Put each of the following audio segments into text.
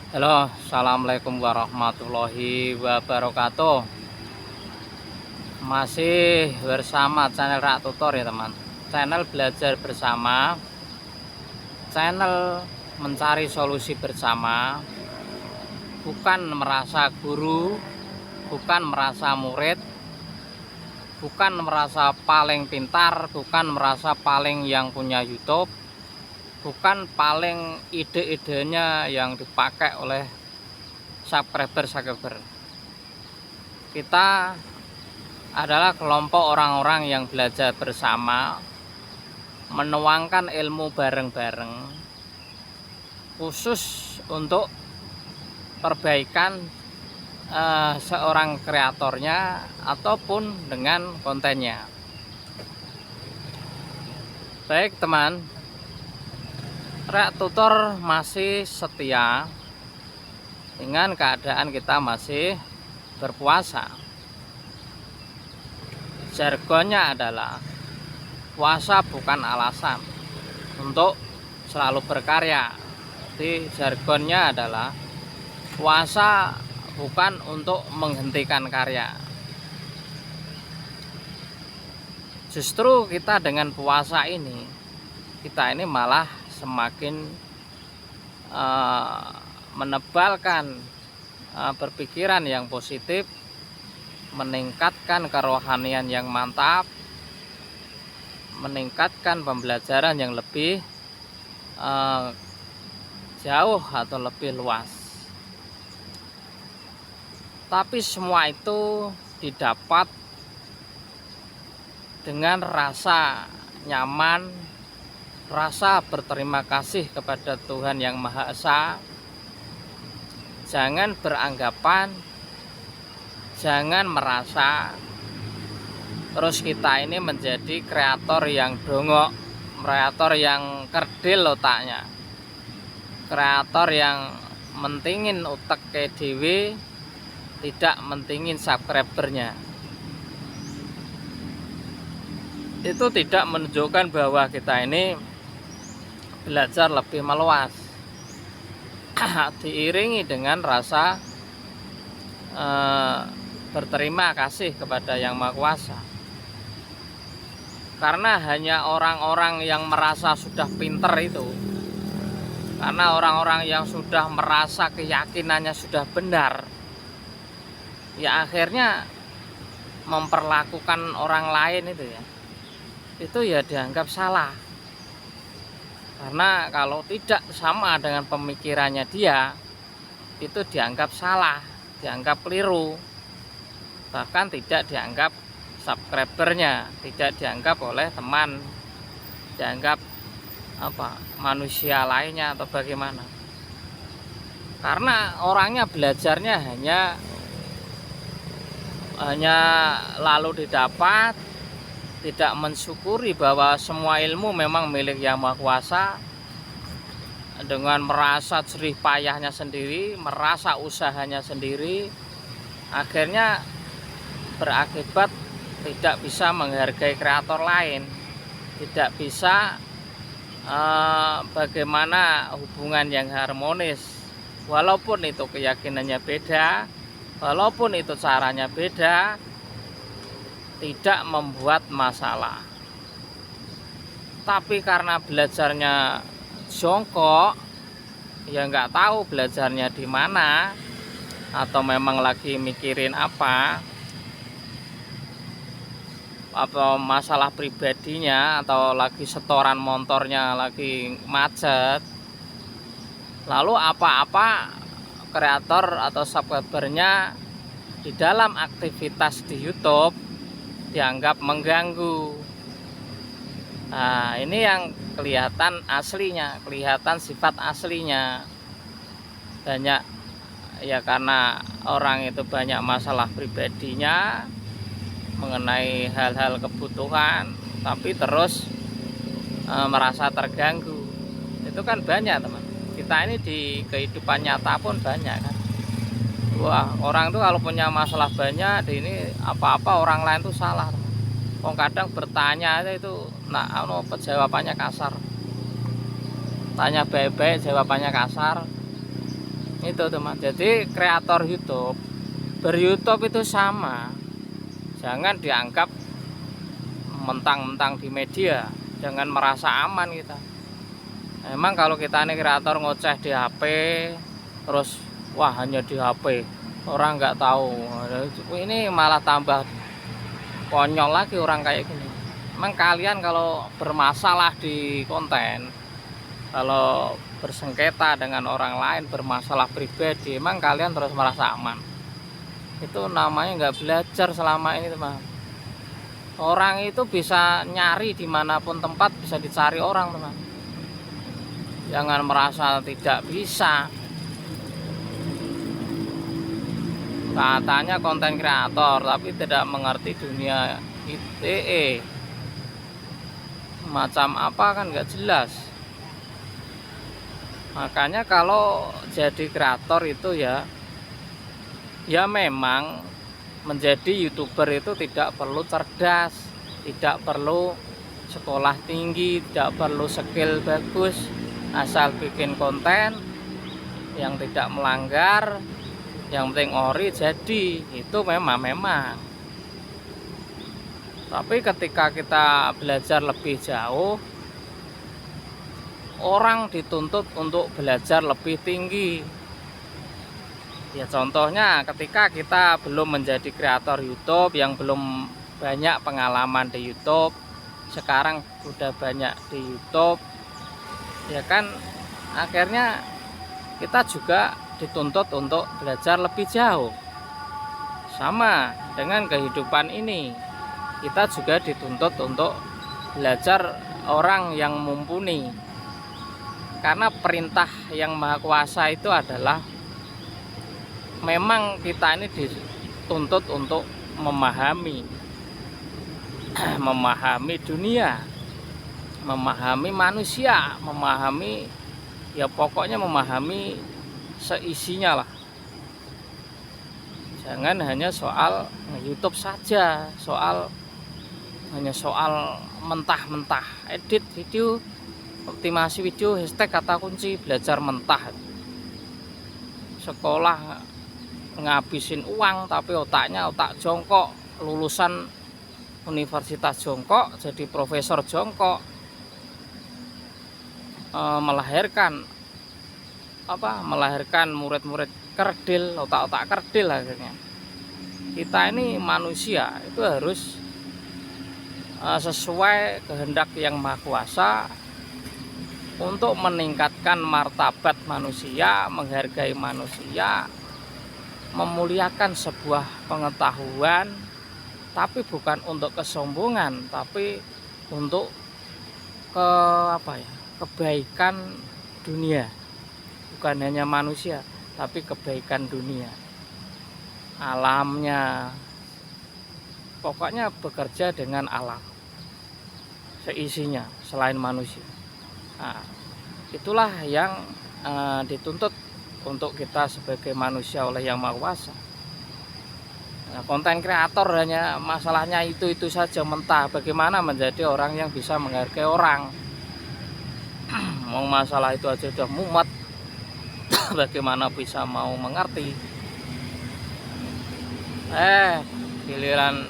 Halo, assalamualaikum warahmatullahi wabarakatuh. Masih bersama channel Rak Tutor ya teman. Channel belajar bersama, channel mencari solusi bersama. Bukan merasa guru, bukan merasa murid, bukan merasa paling pintar, bukan merasa paling yang punya YouTube, bukan paling ide-idenya yang dipakai oleh subscriber. Kita adalah kelompok orang-orang yang belajar bersama, menuangkan ilmu bareng-bareng, khusus untuk perbaikan seorang kreatornya ataupun dengan kontennya. Baik teman, Rak Tutor masih setia dengan keadaan kita masih berpuasa. Jargonnya adalah puasa bukan alasan untuk selalu berkarya. Jadi jargonnya adalah puasa bukan untuk menghentikan karya. Justru kita dengan puasa ini, kita ini malah semakin menebalkan berpikiran yang positif, meningkatkan kerohanian yang mantap, meningkatkan pembelajaran yang lebih jauh atau lebih luas. Tapi semua itu didapat dengan rasa nyaman, rasa berterima kasih kepada Tuhan Yang Maha Esa. Jangan beranggapan, jangan merasa terus kita ini menjadi kreator yang dongok, kreator yang kerdil otaknya, kreator yang mentingin utek ke dewe, tidak mentingin subscribernya. Itu tidak menunjukkan bahwa kita ini belajar lebih meluas. Diiringi dengan rasa berterima kasih kepada Yang Maha Kuasa. Karena hanya orang-orang yang merasa sudah pinter itu, karena orang-orang yang sudah merasa keyakinannya sudah benar, ya akhirnya memperlakukan orang lain itu ya dianggap salah. Karena kalau tidak sama dengan pemikirannya dia, itu dianggap salah, dianggap keliru, bahkan tidak dianggap subscribernya, tidak dianggap oleh teman, dianggap manusia lainnya atau bagaimana. Karena orangnya belajarnya hanya lalu didapat, tidak mensyukuri bahwa semua ilmu memang milik Yang Maha Kuasa, dengan merasa jerih payahnya sendiri, merasa usahanya sendiri, akhirnya berakibat tidak bisa menghargai kreator lain, tidak bisa bagaimana hubungan yang harmonis, walaupun itu keyakinannya beda, walaupun itu caranya beda, tidak membuat masalah. Tapi karena belajarnya jongkok, ya nggak tahu belajarnya di mana, atau memang lagi mikirin apa masalah pribadinya, atau lagi setoran motornya lagi macet, lalu apa-apa kreator atau subscribernya di dalam aktivitas di YouTube dianggap mengganggu. Nah, ini yang kelihatan aslinya, kelihatan sifat aslinya. Banyak ya, karena orang itu banyak masalah pribadinya mengenai hal-hal kebutuhan, tapi terus merasa terganggu. Itu kan banyak teman. Kita ini di kehidupan nyata pun banyak kan. Wah, orang tuh kalau punya masalah banyak, di ini apa-apa orang lain tuh salah. Kadang bertanya aja itu, jawabannya kasar. Tanya baik-baik, jawabannya kasar. Itu teman. Jadi kreator YouTube, ber-YouTube itu sama. Jangan dianggap mentang-mentang di media, jangan merasa aman kita. Emang kalau kita ini kreator ngoceh di HP, terus wah hanya di HP, orang nggak tahu, ini malah tambah konyol lagi orang kayak gini. Emang kalian kalau bermasalah di konten, kalau bersengketa dengan orang lain, bermasalah pribadi, emang kalian terus merasa aman? Itu namanya nggak belajar selama ini teman. Orang itu bisa nyari dimanapun tempat, bisa dicari orang teman. Jangan merasa tidak bisa. Katanya konten kreator tapi tidak mengerti dunia ITE. Macam apa kan nggak jelas. Makanya kalau jadi kreator itu ya memang menjadi YouTuber itu tidak perlu cerdas, tidak perlu sekolah tinggi, tidak perlu skill bagus, asal bikin konten yang tidak melanggar, yang penting ori jadi. Itu memang. Tapi ketika kita belajar lebih jauh, orang dituntut untuk belajar lebih tinggi. Ya contohnya ketika kita belum menjadi kreator YouTube, yang belum banyak pengalaman di YouTube, sekarang sudah banyak di YouTube, ya kan akhirnya kita juga dituntut untuk belajar lebih jauh. Sama dengan kehidupan ini, kita juga dituntut untuk belajar orang yang mumpuni. Karena perintah yang Maha Kuasa itu adalah memang kita ini dituntut untuk memahami dunia, memahami manusia, memahami ya pokoknya memahami seisinya lah. Jangan hanya soal YouTube saja, hanya soal mentah-mentah edit video, optimasi video, hashtag kata kunci, belajar mentah. Sekolah ngabisin uang tapi otaknya otak jongkok, lulusan universitas jongkok, jadi profesor jongkok, melahirkan murid-murid kerdil, otak-otak kerdil. Akhirnya kita ini manusia itu harus sesuai kehendak yang Maha Kuasa untuk meningkatkan martabat manusia, menghargai manusia, memuliakan sebuah pengetahuan, tapi bukan untuk kesombongan, tapi untuk kebaikan dunia. Bukan hanya manusia, tapi kebaikan dunia, alamnya. Pokoknya bekerja dengan alam seisinya selain manusia. Nah, itulah yang dituntut untuk kita sebagai manusia oleh Yang Maha Kuasa. Nah, konten kreator hanya masalahnya itu saja mentah. Bagaimana menjadi orang yang bisa menghargai orang? Mau masalah itu aja udah mumet. Bagaimana bisa mau mengerti? Giliran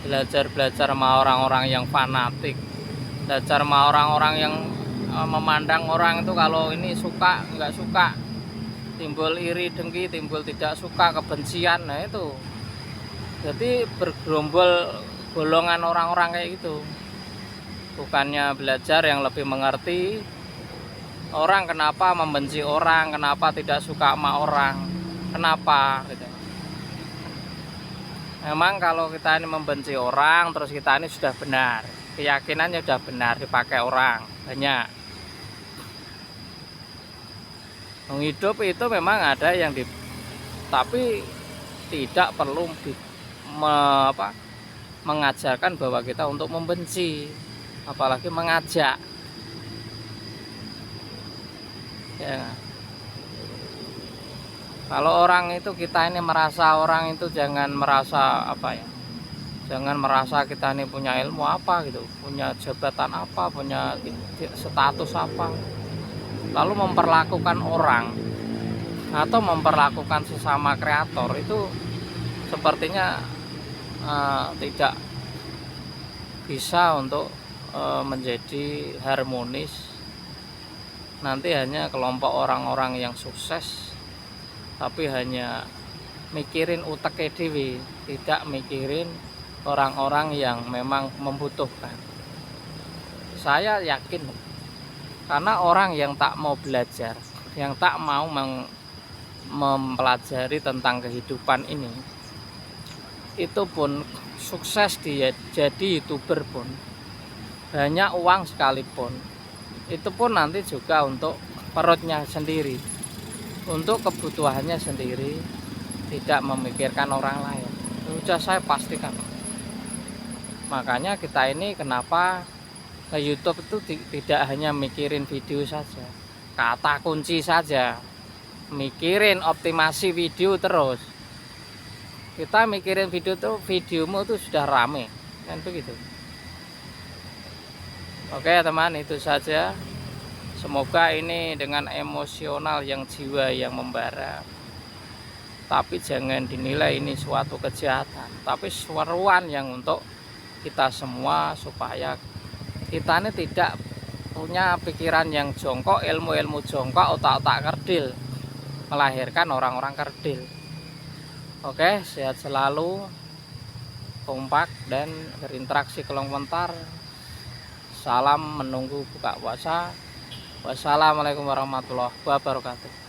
belajar sama orang-orang yang fanatik, belajar sama orang-orang yang memandang orang itu kalau ini suka nggak suka, timbul iri dengki, timbul tidak suka, kebencian. Nah itu jadi bergerombol golongan orang-orang kayak gitu. Bukannya belajar yang lebih mengerti orang kenapa membenci orang, kenapa tidak suka sama orang, kenapa gitu. Memang kalau kita ini membenci orang, terus kita ini sudah benar, keyakinannya sudah benar, dipakai orang banyak. Hidup itu memang ada yang tapi tidak perlu mengajarkan bahwa kita untuk membenci, apalagi mengajak. Ya. Kalau orang itu kita ini merasa orang itu jangan merasa jangan merasa kita ini punya ilmu apa gitu, punya jabatan apa, punya status apa, lalu memperlakukan orang atau memperlakukan sesama kreator itu sepertinya tidak bisa untuk menjadi harmonis. Nanti hanya kelompok orang-orang yang sukses tapi hanya mikirin utek dewe, tidak mikirin orang-orang yang memang membutuhkan. Saya yakin karena orang yang tak mau belajar, yang tak mau mempelajari tentang kehidupan ini, itu pun sukses dia jadi YouTuber pun, banyak uang sekalipun, itu pun nanti juga untuk perutnya sendiri, untuk kebutuhannya sendiri, tidak memikirkan orang lain. Sudah saya pastikan. Makanya kita ini kenapa ke YouTube itu tidak hanya mikirin video saja, kata kunci saja, mikirin optimasi video terus. Kita mikirin video tuh, videomu tuh sudah rame, kan begitu. Oke teman, itu saja. Semoga ini dengan emosional yang jiwa yang membara, tapi jangan dinilai ini suatu kejahatan, tapi seruan yang untuk kita semua, supaya kita ini tidak punya pikiran yang jongkok, ilmu-ilmu jongkok, otak-otak kerdil, melahirkan orang-orang kerdil. Oke, sehat selalu, kompak dan berinteraksi komentar. Salam menunggu buka puasa. Wassalamualaikum warahmatullahi wabarakatuh.